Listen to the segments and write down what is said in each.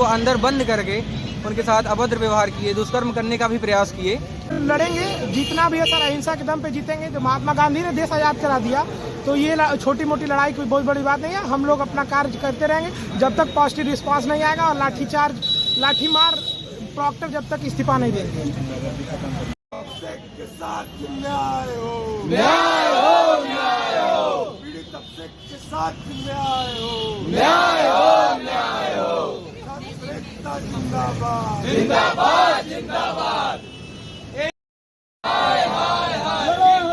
उनको अंदर बंद करके उनके साथ अभद्र व्यवहार किए, दुष्कर्म करने का भी प्रयास किए। लड़ेंगे, जीतना भी है सर अहिंसा के दम पे जीतेंगे। जो महात्मा गांधी ने देश आज़ाद करा दिया, तो ये छोटी मोटी लड़ाई कोई बहुत बड़ी बात नहीं है। हम लोग अपना कार्य करते रहेंगे जब तक पॉजिटिव रिस्पांस नहीं आएगा और लाठी मार प्रॉक्टर जब तक इस्तीफा नहीं देंगे। न्याय हो, न्याय हो, न्याय हो, पीड़ित तबके के साथ न्याय हो, न्याय हो, न्याय हो, जिंदाबाद, जिंदाबाद, जिंदाबाद।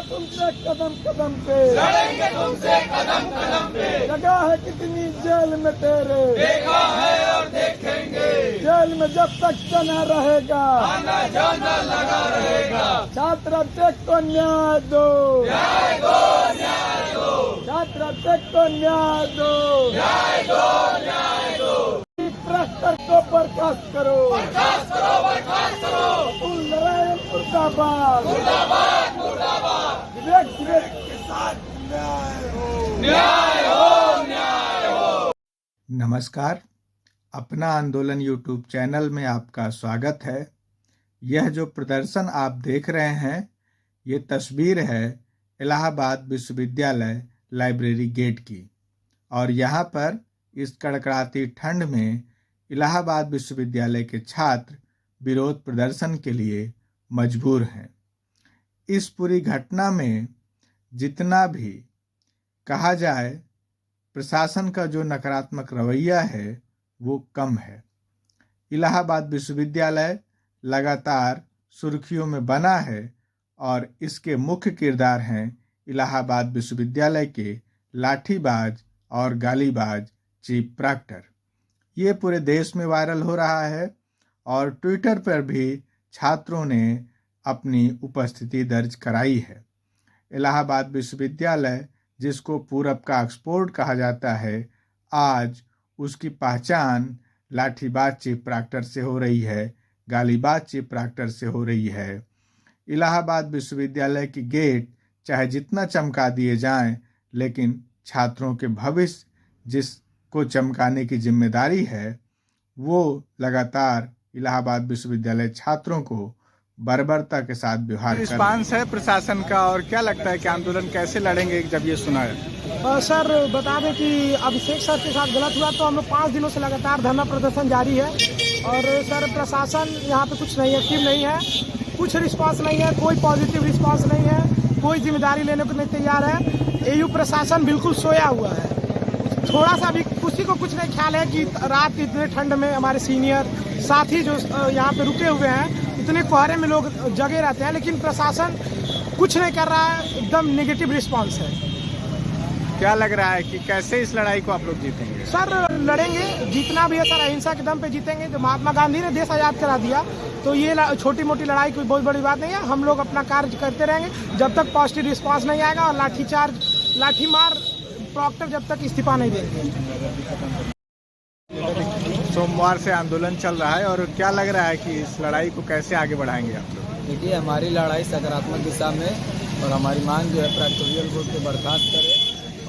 तुमसे कदम कदम पे लड़ेंगे, तुमसे कदम कदम पे। जगह है कितनी जेल में तेरे, देखा है और देखेंगे। जेल में जब तक जना रहेगा, आना जाना लगा रहेगा। छात्र अध्यक्ष को न्याय दो, न्याय दो, न्याय दो। छात्र अध्यक्ष को न्याय दो, न्याय दो, न्याय दो। भ्रष्टाचार को बर्खास्त करो, बर्खास्त करो, बर्खास्त करो। मुर्दाबाद, मुर्दाबाद, मुर्दाबाद। विवेक के साथ न्याय हो, न्याय हो, न्याय हो। नमस्कार, अपना आंदोलन यूट्यूब चैनल में आपका स्वागत है। यह जो प्रदर्शन आप देख रहे हैं, ये तस्वीर है इलाहाबाद विश्वविद्यालय लाइब्रेरी गेट की। और यहाँ पर इस कड़कड़ाती ठंड में इलाहाबाद विश्वविद्यालय के छात्र विरोध प्रदर्शन के लिए मजबूर हैं। इस पूरी घटना में जितना भी कहा जाए, प्रशासन का जो नकारात्मक रवैया है वो कम है। इलाहाबाद विश्वविद्यालय लगातार सुर्खियों में बना है और इसके मुख्य किरदार हैं इलाहाबाद विश्वविद्यालय के लाठीबाज और गालीबाज चीफ प्रॉक्टर। ये पूरे देश में वायरल हो रहा है और ट्विटर पर भी छात्रों ने अपनी उपस्थिति दर्ज कराई है। इलाहाबाद विश्वविद्यालय, जिसको पूरब का ऑक्सफोर्ड कहा जाता है, आज उसकी पहचान लाठीबाज चीफ प्रॉक्टर से हो रही है, गालीबाज चीफ प्रॉक्टर से हो रही है। इलाहाबाद विश्वविद्यालय की गेट चाहे जितना चमका दिए जाएं, लेकिन छात्रों के भविष्य जिसको चमकाने की जिम्मेदारी है, वो लगातार इलाहाबाद विश्वविद्यालय छात्रों को बर्बरता के साथ व्यवहार रिस्पांस है प्रशासन का, और क्या लगता है कि आंदोलन कैसे लड़ेंगे जब ये सुना है? सर बता दें कि अभिषेक सर के साथ गलत हुआ, तो हम लोग 5 दिनों से लगातार धरना प्रदर्शन जारी है। और सर प्रशासन यहाँ पे कुछ नहीं एक्टिव नहीं है, कुछ रिस्पांस नहीं है, कोई पॉजिटिव रिस्पांस नहीं है, कोई जिम्मेदारी लेने को नहीं तैयार है। एयू प्रशासन बिल्कुल सोया हुआ है। थोड़ा सा भी किसी को कुछ नहीं ख्याल है कि रात की इतने ठंड में हमारे सीनियर साथी जो यहाँ पे रुके हुए हैं, इतने कोहरे में लोग जगे रहते हैं, लेकिन प्रशासन कुछ नहीं कर रहा है। एकदम नेगेटिव रिस्पांस है। क्या लग रहा है कि कैसे इस लड़ाई को आप लोग जीतेंगे? सर लड़ेंगे, जीतना भी है सर अहिंसा के दम पे जीतेंगे। जो महात्मा गांधी ने देश आज़ाद करा दिया, तो ये छोटी मोटी लड़ाई कोई बहुत बड़ी बात नहीं है। हम लोग अपना कार्य करते रहेंगे जब तक पॉजिटिव रिस्पांस नहीं आएगा और लाठी मार प्रॉक्टर जब तक इस्तीफा नहीं देंगे। सोमवार से आंदोलन चल रहा है, और क्या लग रहा है कि इस लड़ाई को कैसे आगे बढ़ाएंगे आप लोग? देखिए, हमारी लड़ाई सकारात्मक दिशा में, और हमारी मांग जो है प्रैक्टोरियल बोर्ड को बर्खास्त करे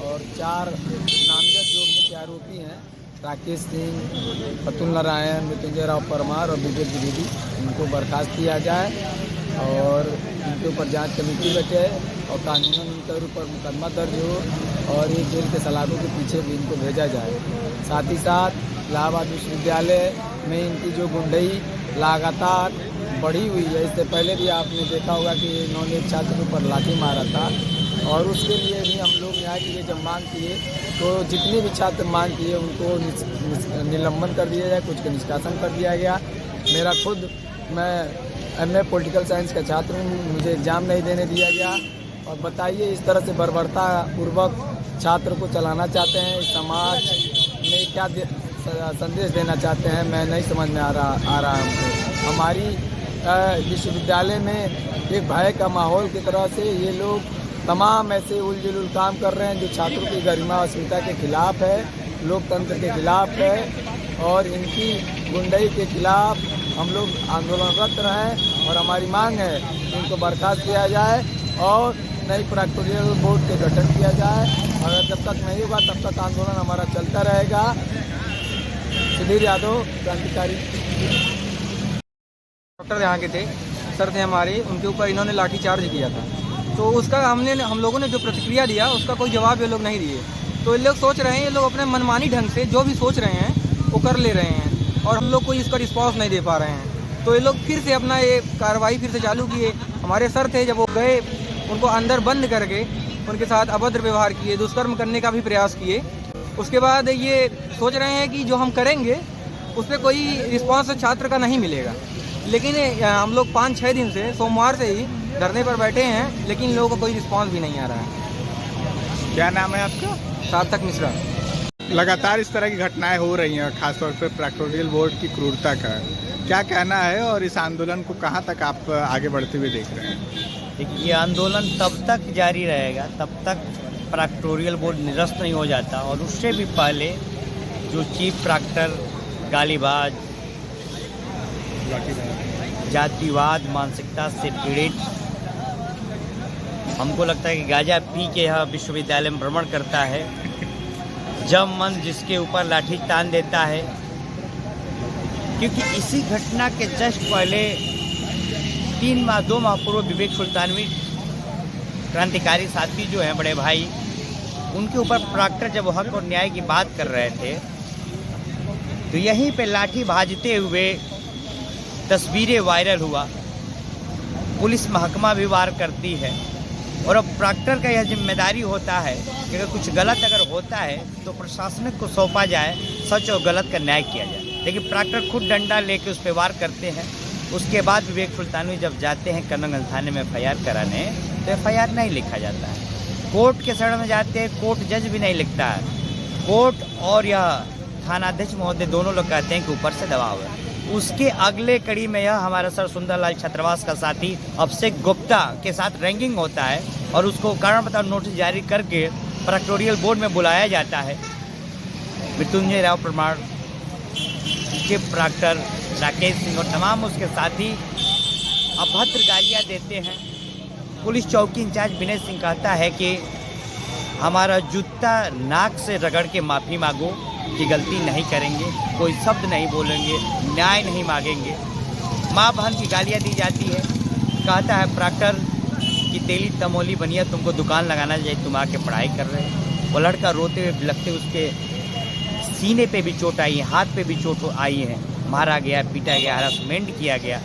और 4 नामजद जो मुख्य आरोपी हैं, राकेश सिंह, अतुल नारायण, मृत्युंजय राव परमार और विवेक द्विवेदी, इनको बर्खास्त किया जाए और इनके ऊपर जांच कमेटी बैठे और कानूनन इनके ऊपर मुकदमा दर्ज हो और ये जेल के सलाखों के पीछे भी इनको भेजा जाए। साथ ही साथ इलाहाबाद विश्वविद्यालय में इनकी जो गुंडई लगातार बढ़ी हुई है। इससे पहले भी आपने देखा होगा कि इन्होंने एक छात्र के ऊपर लाठी मारा था, और उसके लिए भी हम लोग न्याय के लिए जब मांग किए, तो जितने भी छात्र मांग किए उनको निलंबन कर दिया जाए, कुछ का निष्कासन कर दिया गया। मेरा खुद, मैं MA पॉलिटिकल साइंस का छात्र हूँ, मुझे एग्ज़ाम नहीं देने दिया गया। और बताइए, इस तरह से बर्बरता पूर्वक छात्र को चलाना चाहते हैं, समाज में क्या संदेश देना चाहते हैं, मैं नहीं समझ में आ रहा हमको। हमारी विश्वविद्यालय में एक भय का माहौल की तरह से ये लोग तमाम ऐसे उलझुल काम कर रहे हैं जो छात्रों की गरिमा और अस्मिता के खिलाफ है, लोकतंत्र के खिलाफ है, और इनकी गुंडई के खिलाफ हम लोग आंदोलनरत रहें। और हमारी मांग है कि इनको बर्खास्त किया जाए और नई प्रैक्टोरियल बोर्ड के गठन किया जाए। अगर जब तक नहीं होगा तब तक आंदोलन हमारा चलता रहेगा। सुधीर यादव, क्रांतिकारी। डॉक्टर यहाँ के थे, सर थे हमारे, उनके ऊपर इन्होंने लाठीचार्ज किया था। तो उसका हम लोगों ने जो प्रतिक्रिया दिया उसका कोई जवाब ये लोग नहीं दिए। तो ये लोग सोच रहे हैं, ये लोग अपने मनमानी ढंग से जो भी सोच रहे हैं वो कर ले रहे हैं और हम लोग कोई इसका रिस्पॉन्स नहीं दे पा रहे हैं। तो ये लोग फिर से अपना ये कार्रवाई फिर से चालू किए। हमारे सर थे, जब वो गए उनको अंदर बंद करके उनके साथ अभद्र व्यवहार किए, दुष्कर्म करने का भी प्रयास किए। उसके बाद ये सोच रहे हैं कि जो हम करेंगे उस पर कोई रिस्पॉन्स छात्र का नहीं मिलेगा। लेकिन हम लोग 5-6 दिन से, सोमवार से ही धरने पर बैठे हैं, लेकिन लोगों को कोई रिस्पॉन्स भी नहीं आ रहा है। क्या नाम है आपका? सार्थक मिश्रा। लगातार इस तरह की घटनाएं हो रही हैं, खासतौर पर प्रैक्टोरियल बोर्ड की क्रूरता का क्या कहना है और इस आंदोलन को कहां तक आप आगे बढ़ते हुए देख रहे हैं? देखिए, ये आंदोलन तब तक जारी रहेगा तब तक प्रैक्टोरियल बोर्ड निरस्त नहीं हो जाता। और उससे भी पहले जो चीफ प्रॉक्टर गालीबाज, जातिवाद मानसिकता से पीड़ित, हमको लगता है कि गांजा पी के यह विश्वविद्यालय में भ्रमण करता है, जब मन जिसके ऊपर लाठी तान देता है। क्योंकि इसी घटना के जस्ट पहले 2 माह पूर्व विवेक सुल्तानवी क्रांतिकारी साथी जो हैं, बड़े भाई, उनके ऊपर प्रॉक्टर जब हक और न्याय की बात कर रहे थे तो यहीं पे लाठी भाजते हुए तस्वीरें वायरल हुआ। पुलिस महकमा भी वार करती है और अब प्रॉक्टर का यह जिम्मेदारी होता है कि अगर कुछ गलत अगर होता है तो प्रशासनिक को सौंपा जाए, सच और गलत का न्याय किया जाए। लेकिन प्रॉक्टर खुद डंडा लेके उस पर वार करते हैं। उसके बाद विवेक सुल्तानवी जब जाते हैं कन्नौगंज थाने में FIR कराने, तो FIR नहीं लिखा जाता है। कोर्ट के शरण में जाते हैं, कोर्ट जज भी नहीं लिखता है। कोर्ट और यह थानाध्यक्ष महोदय दोनों लोग कहते हैं कि ऊपर से दबाव है। उसके अगले कड़ी में यह हमारा सर सुंदरलाल छात्रावास का साथी अभिषेक गुप्ता के साथ रैंकिंग होता है और उसको कारण बताओ नोटिस जारी करके प्रैक्टोरियल बोर्ड में बुलाया जाता है। मृत्युंजय राव प्रमाण, चीफ प्रॉक्टर राकेश सिंह और तमाम उसके साथी अभद्र गालियाँ देते हैं। पुलिस चौकी इंचार्ज विनय सिंह कहता है कि हमारा जूता नाक से रगड़ के माफ़ी मांगो कि गलती नहीं करेंगे, कोई शब्द नहीं बोलेंगे, न्याय नहीं मांगेंगे। माँ बहन की गालियाँ दी जाती है। कहता है प्रॉक्टर कि तेली तमोली बनिया, तुमको दुकान लगाना चाहिए, तुम आके पढ़ाई कर रहे हैं। वो लड़का रोते हुए बिलखते, उसके सीने पे भी चोट आई है, हाथ पे भी चोट आई है, मारा गया, पीटा गया, हरासमेंट किया गया।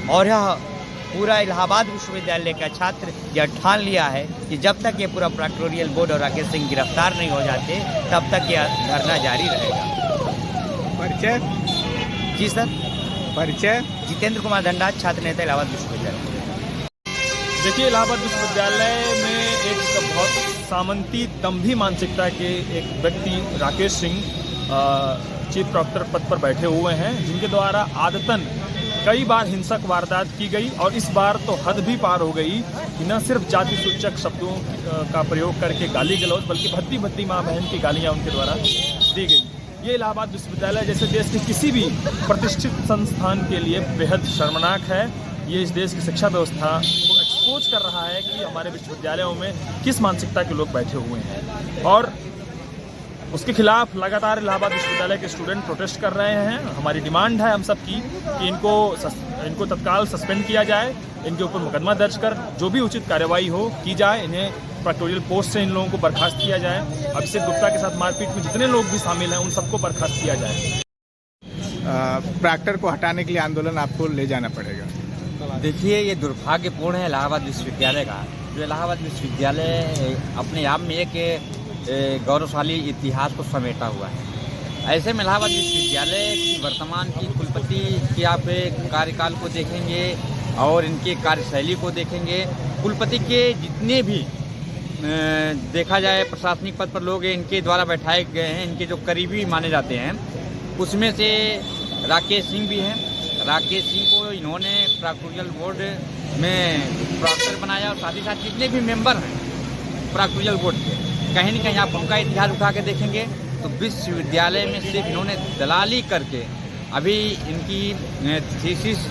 और यह पूरा इलाहाबाद विश्वविद्यालय का छात्र यह ठान लिया है कि जब तक ये पूरा प्रैक्टोरियल बोर्ड और राकेश सिंह गिरफ्तार नहीं हो जाते तब तक यह धरना जारी रहेगा। परिचय? जी सर। परिचय? जितेंद्र कुमार धंडा, छात्र नेता इलाहाबाद विश्वविद्यालय। देखिए, इलाहाबाद विश्वविद्यालय में एक बहुत सामंती दंभी मानसिकता के एक व्यक्ति राकेश सिंह चीफ प्रॉक्टर पद पर बैठे हुए हैं, जिनके द्वारा आदतन कई बार हिंसक वारदात की गई और इस बार तो हद भी पार हो गई कि न सिर्फ जाति सूचक शब्दों का प्रयोग करके गाली गलौज, बल्कि भद्दी भद्दी माँ बहन की गालियाँ उनके द्वारा दी गई। ये इलाहाबाद विश्वविद्यालय जैसे देश के किसी भी प्रतिष्ठित संस्थान के लिए बेहद शर्मनाक है। ये इस देश की शिक्षा व्यवस्था को एक्सपोज कर रहा है कि हमारे विश्वविद्यालयों में किस मानसिकता के लोग बैठे हुए हैं और उसके खिलाफ लगातार इलाहाबाद विश्वविद्यालय के स्टूडेंट प्रोटेस्ट कर रहे हैं। हमारी डिमांड है हम सब की कि इनको तत्काल सस्पेंड किया जाए, इनके ऊपर मुकदमा दर्ज कर जो भी उचित कार्रवाई हो की जाए, इन्हें प्रैक्टोरियल पोस्ट से इन लोगों को बर्खास्त किया जाए। अभिषेक गुप्ता के साथ मारपीट में जितने लोग भी शामिल हैं उन सबको बर्खास्त किया जाए। प्रॉक्टर को हटाने के लिए आंदोलन आपको ले जाना पड़ेगा। देखिए, ये दुर्भाग्यपूर्ण है इलाहाबाद विश्वविद्यालय का। जो इलाहाबाद विश्वविद्यालय अपने आप में एक गौरवशाली इतिहास को समेटा हुआ है। ऐसे में इलाहाबाद विश्वविद्यालय की वर्तमान की कुलपति की आप कार्यकाल को देखेंगे और इनके कार्यशैली को देखेंगे, कुलपति के जितने भी देखा जाए प्रशासनिक पद पर लोग इनके द्वारा बैठाए गए हैं, इनके जो करीबी माने जाते हैं, उसमें से राकेश सिंह भी हैं। राकेश सिंह को इन्होंने प्रैक्टोरियल बोर्ड में प्रॉक्टर बनाया और साथ ही साथ जितने भी मेंबर हैं प्रैक्टोरियल बोर्ड के, कहीं न कहीं आप उनका इतिहास उठा के देखेंगे तो विश्वविद्यालय में सिर्फ इन्होंने दलाली करके अभी इनकी थीसिस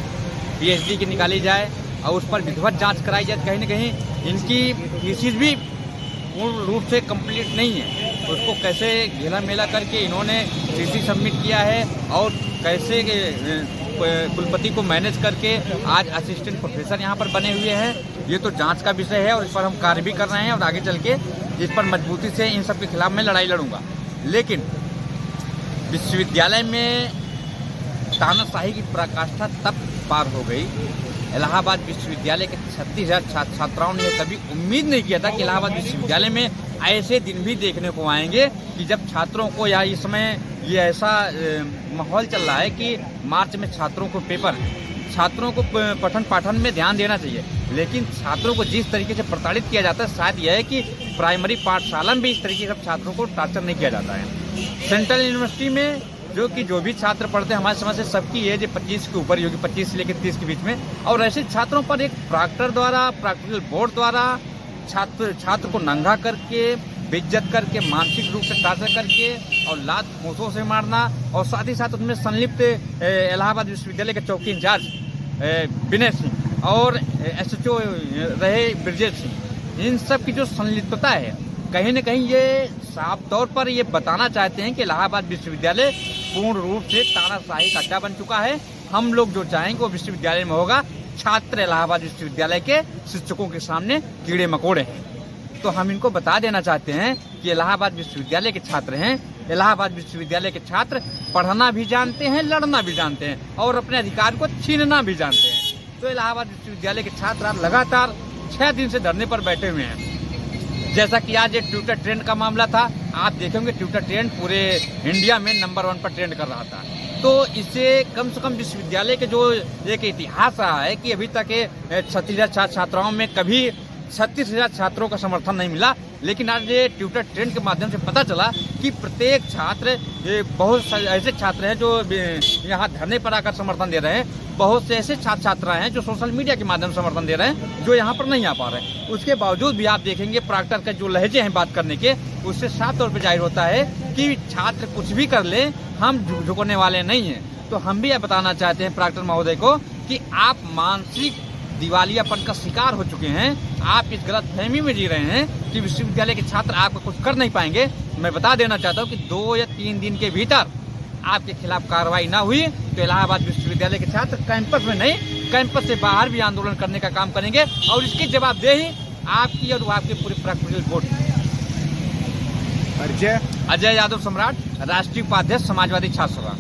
PhD की निकाली जाए और उस पर विधिवत जांच कराई जाए। कहीं न कहीं इनकी थीसिस भी पूर्ण रूप से कंप्लीट नहीं है। उसको कैसे घेला मेला करके इन्होंने सीसी सबमिट किया है और कैसे कुलपति को मैनेज करके आज असिस्टेंट प्रोफेसर यहाँ पर बने हुए हैं, ये तो जांच का विषय है और इस पर हम कार्य भी कर रहे हैं और आगे चल के इस पर मजबूती से इन सब के खिलाफ मैं लड़ाई लड़ूंगा। लेकिन विश्वविद्यालय में तानाशाही की पराकाष्ठा तब पार हो गई। इलाहाबाद विश्वविद्यालय के 36,000 छात्राओं ने कभी उम्मीद नहीं किया था कि इलाहाबाद विश्वविद्यालय में ऐसे दिन भी देखने को आएंगे कि जब छात्रों को या इस समय ये ऐसा माहौल चल रहा है कि मार्च में छात्रों को छात्रों को पठन पाठन में ध्यान देना चाहिए, लेकिन छात्रों को जिस तरीके से प्रताड़ित किया जाता है, शायद यह है कि प्राइमरी पाठशाला में भी इस तरीके से छात्रों को टॉर्चर नहीं किया जाता है। सेंट्रल यूनिवर्सिटी में जो भी छात्र पढ़ते हैं, हमारे समझ से सबकी एज 25 के ऊपर होगी, 25 से लेकर 30 के बीच में, और ऐसे छात्रों पर एक प्रॉक्टर द्वारा, प्रैक्टिकल बोर्ड द्वारा छात्र को नंगा करके, बेइज्जत करके, मानसिक रूप से टॉर्चर करके और लात मूसों से मारना, और साथ ही साथ उसमें संलिप्त इलाहाबाद विश्वविद्यालय के चौकी इंचार्ज विनय सिंह और SHO रहे ब्रजेश सिंह, इन सब की जो संलिप्तता है, कहीं न कहीं ये साफ तौर पर ये बताना चाहते हैं कि इलाहाबाद विश्वविद्यालय पूर्ण रूप से तानाशाही का अड्डा बन चुका है। हम लोग जो चाहेंगे वो विश्वविद्यालय में होगा। छात्र इलाहाबाद विश्वविद्यालय के शिक्षकों के सामने कीड़े मकोड़े हैं। तो हम इनको बता देना चाहते हैं कि इलाहाबाद विश्वविद्यालय के छात्र हैं। इलाहाबाद विश्वविद्यालय के छात्र पढ़ना भी जानते हैं, लड़ना भी जानते हैं और अपने अधिकार को छीनना भी जानते हैं। तो इलाहाबाद विश्वविद्यालय के छात्र आज लगातार 6 दिन से धरने पर बैठे हुए हैं। जैसा कि आज एक ट्विटर ट्रेंड का मामला था, आप देखेंगे ट्विटर ट्रेंड पूरे इंडिया में नंबर 1 पर ट्रेंड कर रहा था। तो इससे कम से कम विश्वविद्यालय के जो एक इतिहास रहा है कि अभी तक 36,000 छात्राओं में कभी 36,000 छात्रों का समर्थन नहीं मिला, लेकिन आज ये ट्विटर ट्रेंड के माध्यम से पता चला कि प्रत्येक छात्र, बहुत ऐसे छात्र हैं जो यहाँ धरने पर आकर समर्थन दे रहे हैं, बहुत से ऐसे छात्र छात्राएं हैं जो सोशल मीडिया के माध्यम से समर्थन दे रहे हैं, जो यहाँ पर नहीं आ पा रहे हैं। उसके बावजूद भी आप देखेंगे प्रॉक्टर का जो लहजे हैं बात करने के, उससे साफ तौर पर जाहिर होता है कि छात्र कुछ भी कर ले, हम झुकने वाले नहीं हैं। तो हम भी यह बताना चाहते हैं प्रॉक्टर महोदय को कि आप मानसिक दिवालियापन का शिकार हो चुके हैं। आप इस गलत फहमी में जी रहे हैं कि विश्वविद्यालय के छात्र आपको कुछ कर नहीं पाएंगे। मैं बता देना चाहता हूं कि 2 या 3 दिन के भीतर आपके खिलाफ कार्रवाई ना हुई तो इलाहाबाद विश्वविद्यालय के छात्र कैंपस में नहीं, कैंपस से बाहर भी आंदोलन करने का काम करेंगे और इसकी जवाबदेही आपकी और आपके पूरे प्रैक्टिकल बोर्ड। अजय यादव सम्राट, राष्ट्रीय उपाध्यक्ष समाजवादी छात्र सभा।